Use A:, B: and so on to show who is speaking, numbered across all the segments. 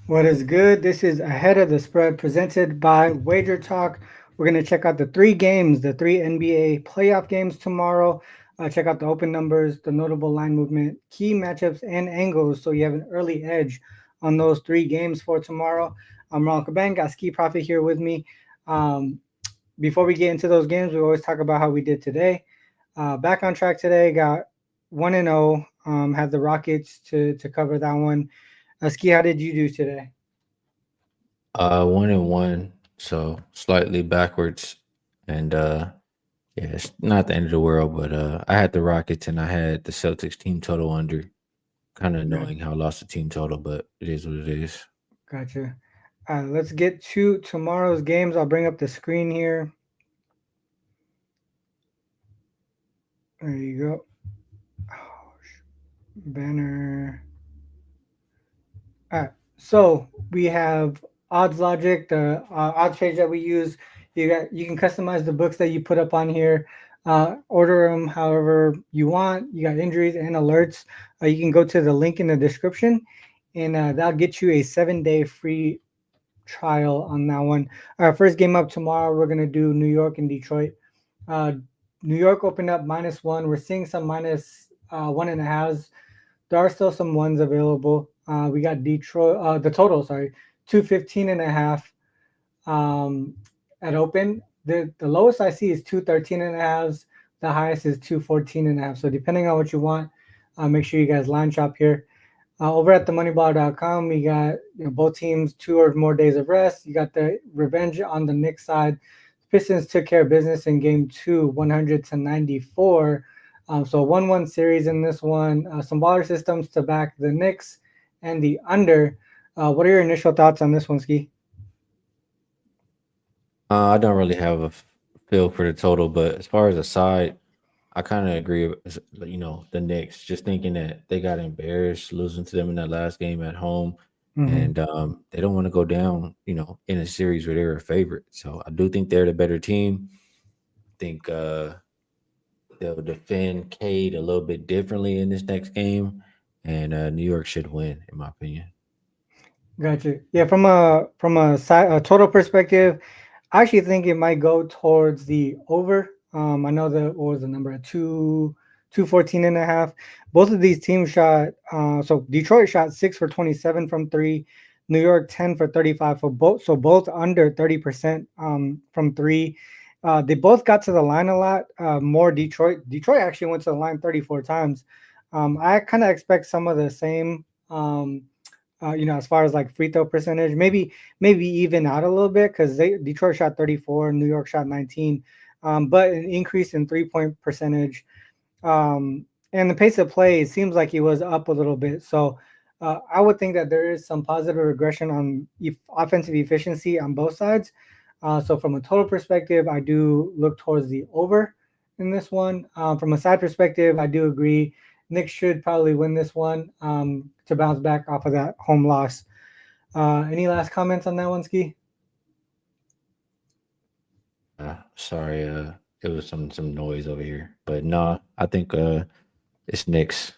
A: What is good? This is Ahead of the Spread presented by Wager Talk. We're going to check out the three games, the three NBA playoff games tomorrow. Check out the open numbers, the notable line movement, key matchups, and angles so you have an early edge on those three games for tomorrow. I'm Ronald Cabang, got Ski Profit here with me. Um, Before we get into those games, we always talk about how we did today. Back on track today, got 1 and 0, had the Rockets to cover that one. Ski, how did you do today?
B: 1-1, so slightly backwards, and yeah, it's not the end of the world. But I had the Rockets and I had the Celtics team total under. Kind of
A: Yeah,
B: annoying how I lost the team total, but it is what it is.
A: gotcha. Let's get to tomorrow's games. I'll bring up the screen here. There you go. Oh, banner. All right. So we have Odds Logic, the odds page that we use. You can customize the books that you put up on here. Order them however you want. You got injuries and alerts. You can go to the link in the description, and that'll get you a 7-day free trial on that one. Our first game up tomorrow, we're gonna do New York and Detroit. Uh, New York opened up -1. We're seeing some minus 1.5s. There are still some ones available. We got Detroit, the total, sorry, 215.5 at open. The lowest I see is 213.5s. The highest is 214.5. So depending on what you want, make sure you guys line shop here. Over at themoneyball.com, we got both teams 2 or more days of rest. You got the revenge on the Knicks side. Pistons took care of business in game two, 100-94. So 1-1 series in this one. Some baller systems to back the Knicks and the under. What are your initial thoughts on this one, Ski?
B: I don't really have a feel for the total, but as far as the side, I kind of agree with the Knicks. Just thinking that they got embarrassed losing to them in that last game at home,
A: Mm-hmm.
B: and they don't want to go down, in a series where they're a favorite. So I do think they're the better team. I think they'll defend Cade a little bit differently in this next game, and New York should win, in my opinion.
A: Gotcha. Yeah, a total perspective, I actually think it might go towards the over. I know what was the number, 214.5. Both of these teams shot. So Detroit shot 6 for 27 from three. New York 10 for 35 for both. So both under 30% from three. They both got to the line a lot. More Detroit. Detroit actually went to the line 34 times. I kind of expect some of the same. As far as like free throw percentage, maybe even out a little bit because Detroit shot 34, New York shot 19, but an increase in 3 point percentage, and the pace of play it seems like it was up a little bit. So I would think that there is some positive regression on offensive efficiency on both sides. So from a total perspective, I do look towards the over in this one. From a side perspective, I do agree. Knicks should probably win this one to bounce back off of that home loss. Any last comments on that one, Ski?
B: Sorry, it was some noise over here, but no, I think it's Knicks.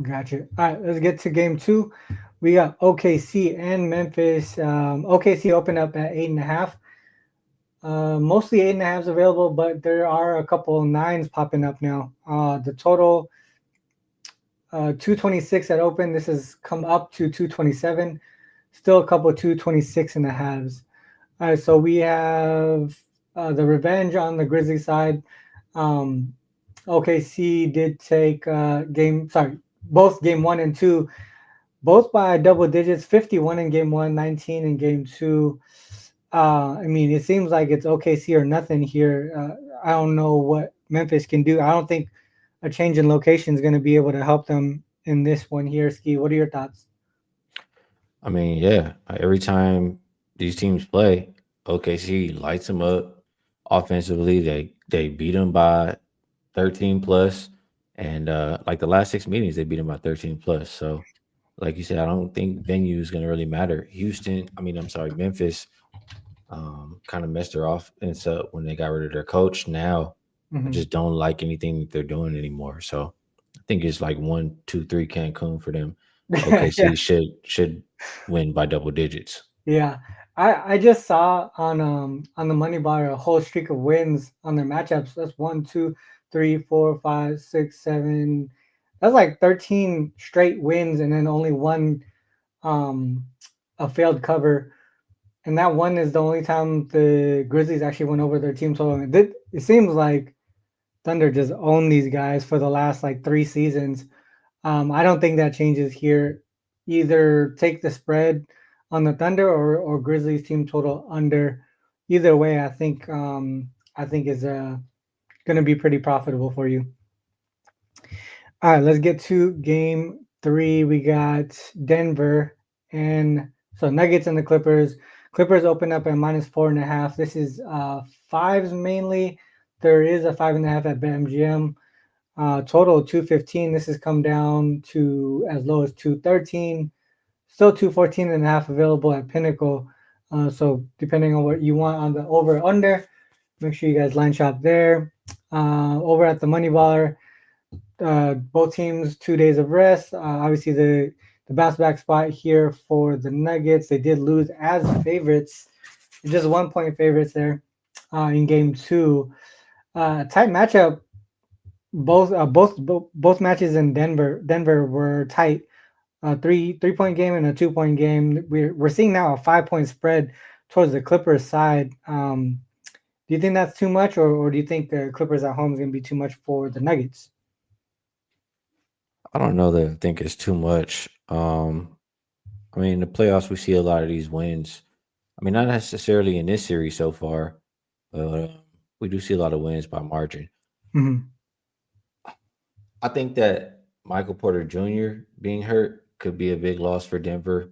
A: Gotcha. All right, let's get to game two. We got OKC and Memphis. OKC opened up at 8.5. Mostly 8.5s available, but there are a couple of nines popping up now. The total 226 at open. This has come up to 227. Still a couple of 226 and a halves. All right, so we have the revenge on the Grizzly side. Um, OKC did take both game one and two, both by double digits, 51 in game one, 19 in game two. I mean, it seems like it's OKC or nothing here. I don't know what Memphis can do. I don't think a change in location is going to be able to help them in this one here. Ski, what are your thoughts?
B: I mean, yeah, every time these teams play, OKC lights them up offensively. They beat them by 13 plus, and like the last six meetings, they beat them by 13 plus. So, like you said, I don't think venue is going to really matter. I'm sorry, Memphis, kind of messed their offense up when they got rid of their coach. Now, I
A: Mm-hmm.
B: just don't like anything that they're doing anymore. So, I think it's like 1, 2, 3 Cancun for them.
A: Yeah,
B: OKC should win by double digits.
A: yeah. I just saw on the money bar a whole streak of wins on their matchups. That's one, two, three, four, five, six, seven. That's like 13 straight wins, and then only one um a failed cover. And that one is the only time the Grizzlies actually went over their team total. It seems like Thunder just own these guys for the last like 3 seasons. I don't think that changes here. Either take the spread on the Thunder or Grizzlies team total under. Either way, I think is going to be pretty profitable for you. All right, let's get to game three. We got Denver and so Nuggets and the Clippers. Clippers open up at -4.5. This is fives mainly. There is a 5.5 at BetMGM. Total 215. This has come down to as low as 213. Still 214.5 available at Pinnacle. So depending on what you want on the over under, make sure you guys line shop there. Over at the Money Baller, both teams 2 days of rest. Obviously the bounce back spot here for the Nuggets. They did lose as favorites, just 1 point favorites there in game two. Tight matchup. Both matches in Denver were tight. 3 point game and a 2 point game. We're seeing now a 5 point spread towards the Clippers side. Do you think that's too much, or do you think the Clippers at home is going to be too much for the Nuggets?
B: I don't know that I think it's too much. I mean, in the playoffs, we see a lot of these wins. I mean, not necessarily in this series so far, but we do see a lot of wins by margin.
A: Mm-hmm.
B: I think that Michael Porter Jr. being hurt could be a big loss for Denver,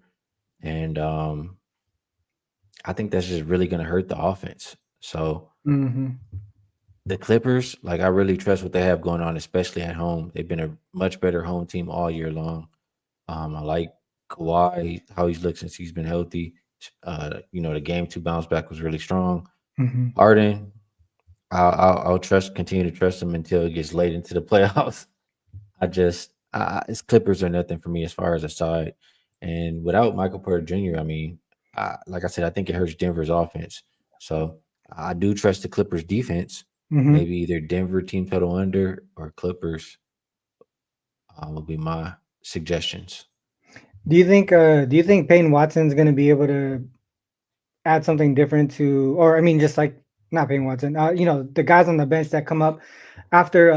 B: and I think that's just really going to hurt the offense. So
A: Mm-hmm.
B: the Clippers, like I really trust what they have going on, especially at home. They've been a much better home team all year long. I like Kawhi, how he's looked since he's been healthy. The game two bounce back was really strong.
A: Mm-hmm.
B: Harden, I'll continue to trust him until it gets late into the playoffs. His Clippers are nothing for me as far as a side. And without Michael Porter Jr., I mean, like I said, I think it hurts Denver's offense. So I do trust the Clippers defense.
A: Mm-hmm.
B: Maybe either Denver team total under or Clippers will be my suggestions.
A: Do you think Payne Watson's going to be able to add something different to, or I mean, just like not Payne Watson, the guys on the bench that come up after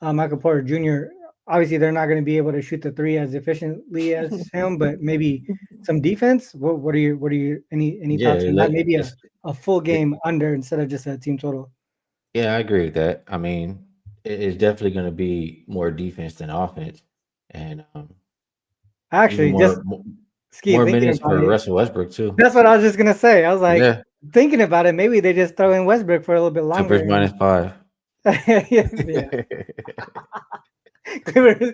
A: Michael Porter Jr. Obviously, they're not going to be able to shoot the three as efficiently as him, but maybe some defense. What are you any thoughts
B: Yeah,
A: on that? Maybe a full
B: it-
A: game under instead of just a team total.
B: yeah, I agree with that. I mean, it's definitely going to be more defense than offense, and even
A: Actually, just Skee
B: more
A: thinking
B: minutes
A: about
B: for
A: it.
B: Russell Westbrook too.
A: That's what I was just gonna say. I was like
B: Yeah,
A: thinking about it. Maybe they just throw in Westbrook for a little bit longer.
B: Clippers -5.
A: Yeah, yeah. Clippers.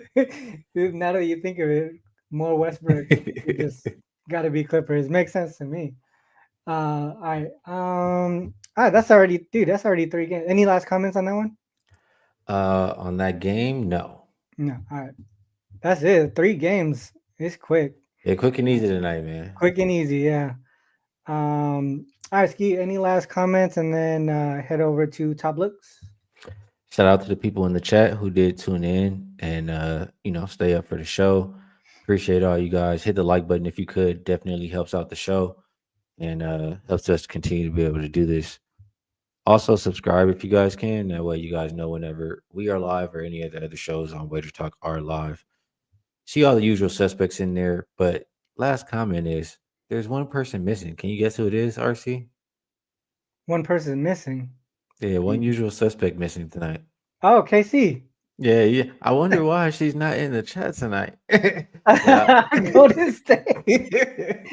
A: Dude, now that you think of it, more Westbrook. It just got to be Clippers. Makes sense to me. All right. That's already, dude. That's already 3 games. Any last comments on that one?
B: On that game, no.
A: No. All right. That's it. 3 games. It's quick,
B: Yeah, quick and easy tonight, man.
A: quick and easy. Yeah. All right, Ski. Any last comments, and then head over to top looks.
B: Shout out to the people in the chat who did tune in and stay up for the show. Appreciate all you guys. Hit the like button if you could. Definitely helps out the show and helps us continue to be able to do this. Also, subscribe if you guys can. That way, you guys know whenever we are live or any of the other shows on Wager Talk are live. See all the usual suspects in there. But last comment is there's one person missing. Can you guess who it is, RC?
A: One person missing.
B: Yeah, one usual suspect missing tonight.
A: Oh, KC.
B: Yeah, yeah. I wonder why she's not in the chat tonight. But
A: Golden State.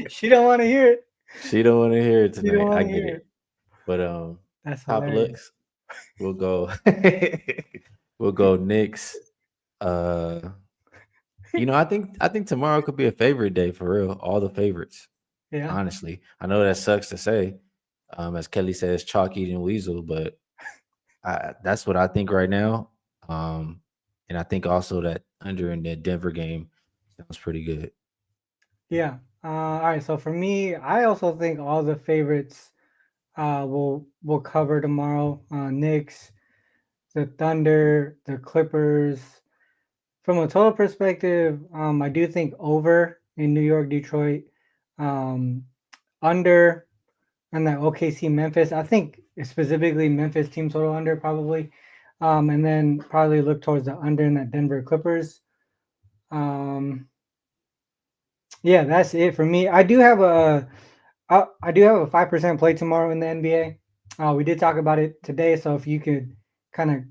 A: She don't want to hear it.
B: she don't want to hear it
A: She don't
B: tonight.
A: want
B: I
A: to
B: get
A: hear
B: it.
A: it.
B: But
A: That's
B: top
A: hilarious.
B: looks, we'll go. We'll go Knicks. Uh, I think tomorrow could be a favorite day for real. All the favorites,
A: Yeah.
B: honestly. I know that sucks to say. As Kelly says, chalk eating weasel, but that's what I think right now. And I think also that under in the Denver game Sounds pretty good.
A: Yeah. All right. So for me, I also think all the favorites will cover tomorrow. Knicks, the Thunder, the Clippers. From a total perspective, I do think over in New York, Detroit, um, under, and that OKC Memphis. I think specifically Memphis team total under probably, and then probably look towards the under in that Denver Clippers. Um, yeah, that's it for me. I do have a 5% play tomorrow in the NBA. We did talk about it today, so if you could kind of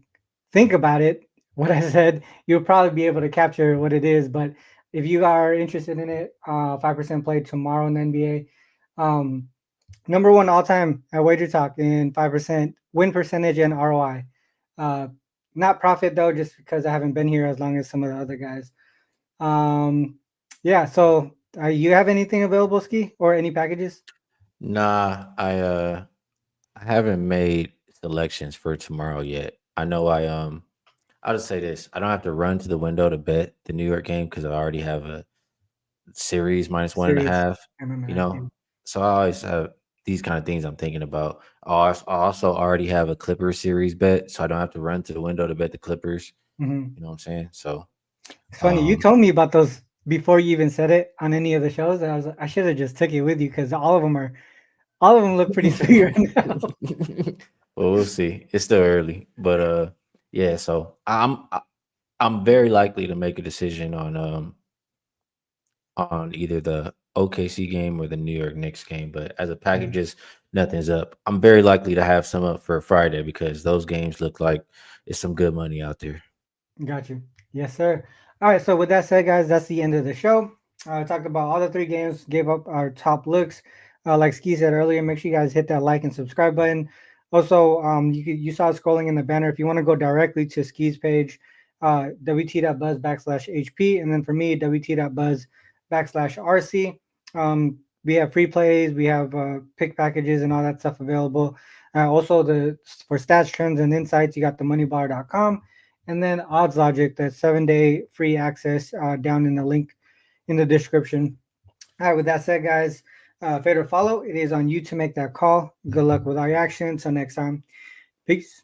A: think about it, what I said, you'll probably be able to capture what it is. But if you are interested in it, 5% play tomorrow in the NBA. Number one all time at Wager Talk in 5% win percentage and ROI. Uh, Not profit though, just because I haven't been here as long as some of the other guys. Um, yeah. So, you have anything available, Ski, or any packages?
B: Nah, I haven't made selections for tomorrow yet. I know I'll just say this. I don't have to run to the window to bet the New York game because I already have a series minus one and a
A: Series
B: half,
A: and a
B: you
A: half. Yeah.
B: know. So I always have these kind of things I'm thinking about. I also already have a Clippers series bet, so I don't have to run to the window to bet the Clippers.
A: Mhm.
B: You know what I'm saying? So
A: It's funny. You
B: um
A: told me about those before you even said it on any of the shows. And I was like, I should have just took it with you because all of them look pretty sweet right now.
B: well, we'll see. It's still early, but yeah. So I'm very likely to make a decision on either the OKC game or the New York Knicks game. But as a
A: Yeah.
B: packages, nothing's up. I'm very likely to have some up for Friday because those games look like it's some good money out there.
A: Got you. Yes, sir. All right. So with that said, guys, that's the end of the show. Talked about all the three games, gave up our top looks. Like Ski said earlier, make sure you guys hit that like and subscribe button. Also, you saw it scrolling in the banner. If you want to go directly to Ski's page, wt.buzz backslash HP, and then for me, wt.buzz backslash RC. We have free plays, we have pick packages and all that stuff available. Also, the for stats, trends, and insights, you got the moneybar.com. And then Odds Logic, that 7-day free access down in the link in the description. All right, with that said, guys, favorite follow. It is on you to make that call. Good luck with all your action. Until next time. Peace.